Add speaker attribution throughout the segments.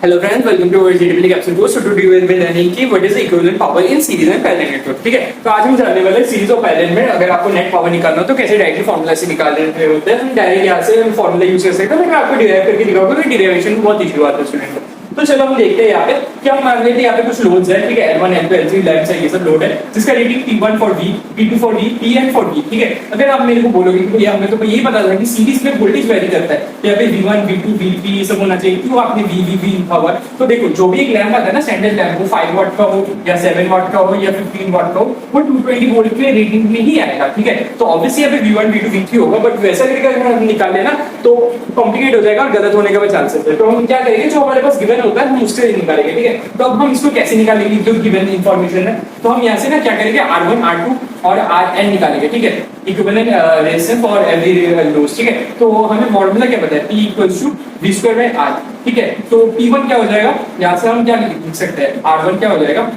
Speaker 1: Hello friends, welcome to our GTPL Capsule Course. So today we will be learning कि what is the equivalent power in series and parallel network. ठीक है, तो आज हम जानने वाले सीरीज और पैरेलल में अगर आपको नेट पावर निकालना हो तो कैसे डायरेक्टली फॉर्मूला से निकाल रहे होते हैं। हम डायरेक्ट यहाँ से फॉर्मूला यूज कर सकते हैं, लेकिन आपको डिराइव करके दिखाऊंगा कि डिराइवेशन में बहुत इशू आता है स्टूडेंट को। तो चलो हम देखते हैं यहाँ पे क्या हम मान लेते हैं यहाँ पे कुछ लोड्स है, ठीक है, L1 L2 L3 लैम्प्स है, ये सब लोड है जिसका rating P1 for V, P2 for D, Pn for D, ठीक है। अगर आप मेरे को बोलोगे कि भैया हमें तो यही पता था कि सीरीज में वोल्टेज वेरी करता है, तो यहाँ पे V1 V2 VP ये सब होना चाहिए, क्यों आपने VV लिखा हुआ है। तो देखो जो भी एक लैम्प आता है ना, स्टैंडर्ड लैम्प, वो 5 वाट का हो या 7 वाट का हो या 15 वाट का हो, वो 220 वोल्ट के रेटिंग में ही आएगा, ठीक है। तो ऑब्वियसली यहाँ पे V1 V2 V3 होगा, बट वैसा करके अगर हम निकाल लेना तो कॉम्प्लिकेट हो जाएगा और गलत होने का भी चांसेस है। तो हम क्या करेंगे, जो हमारे पास गिवन होता है हम उससे निकालेंगे, ठीक है। तो अब हम इसको कैसे निकालेंगे, जो गिवन इंफॉर्मेशन है, तो हम यहाँ से ना क्या करेंगे, R1 R2 और Rn निकालेंगे, ठीक है, equivalent resistance for every load, ठीक है। तो हमें फॉर्मूला क्या पता है, P equals to V square by R, ठीक है। तो P1 क्या हो जाएगा, यहाँ से हम क्या लिख सकते हैं, R1 क्या हो जाएगा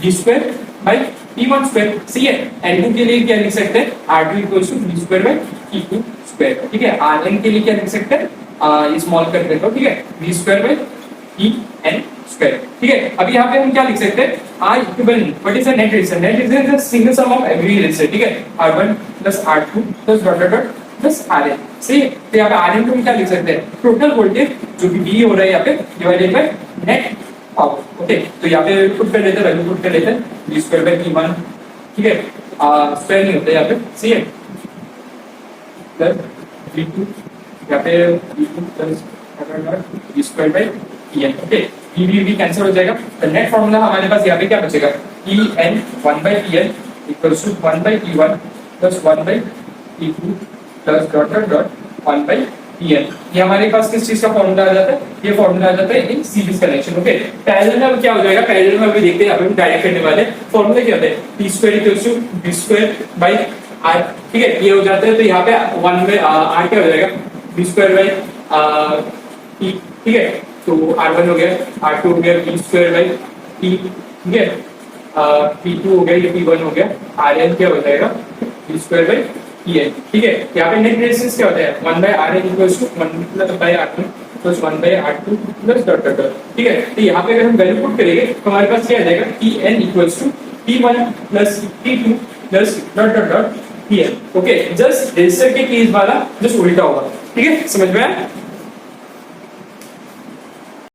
Speaker 1: V square bye P1 square, सही है। N2 के लिए क्या लिख सकते हैं, R2 equals to V square by P2 square, ठीक है। Rn के लिए क्या लिख सकते हैं, स्मॉल कर देता हूं, ठीक है, V square bye Pn square, ठीक है। अब यहाँ पे हम क्या लिख सकते हैं, R equivalent what is the net resistance, net resistance is single sum of every resistance, ठीक है, R1 plus R2 plus dot dot dot plus Rn, सही है। तो यहाँ पे Rn को हम क्या लिख सकते हैं, टोटल वोल्टेज जो कि V हो रहा है यहाँ पे divided by net power, okay. तो यहाँ पे पुट कर लेते हैं, वैल्यू पुट कर लेते हैं, V स्क्वायर बाय P1, ठीक है, स्क्वायर नहीं होता यहाँ पे, सही है, प्लस V2 यहाँ पे V2 plus V square bye Pn, okay. P cancel हो जाएगा, तो नेट फार्मूला हमारे पास यहाँ पे क्या बचेगा, Pn 1 by Pn equals to 1 by P1 plus 1 by P2 plus dot dot dot 1 by Pn। ये हमारे पास किस चीज का फार्मूला आ जाता है, ये फार्मूला आ जाता है in series connection, okay. Parallel में क्या हो जाएगा, पैरेलल में अभी देखते हैं, यहाँ पे हम डायरेक्ट करने वाले फार्मूला क्या होता है, P square equals to V square by R, ठीक है, ये हो जाता है। तो यहाँ पे 1 by R क्या हो जाएगा, V स्क्वायर बाय P, ठीक है। तो R1 हो गया, R2 हो गया, V स्क्वायर बाय P, ठीक है, P2 हो गया, ये P1 हो गया, Rn क्या हो जाएगा, V स्क्वायर बाय Pn, ठीक है। यहाँ पे नेट रेजिस्टेंस क्या होता है, 1 by Rn equals to 1 by R1 plus 1 by R2 plus dot dot dot, ठीक है। तो यहाँ पे अगर हम वैल्यू पुट करेंगे तो हमारे पास क्या आ जाएगा, Pn equals to P1 plus P2 plus dot dot dot Pn, okay. Just resistor के केस वाला जस्ट उल्टा होगा, ठीक है, समझ में आया।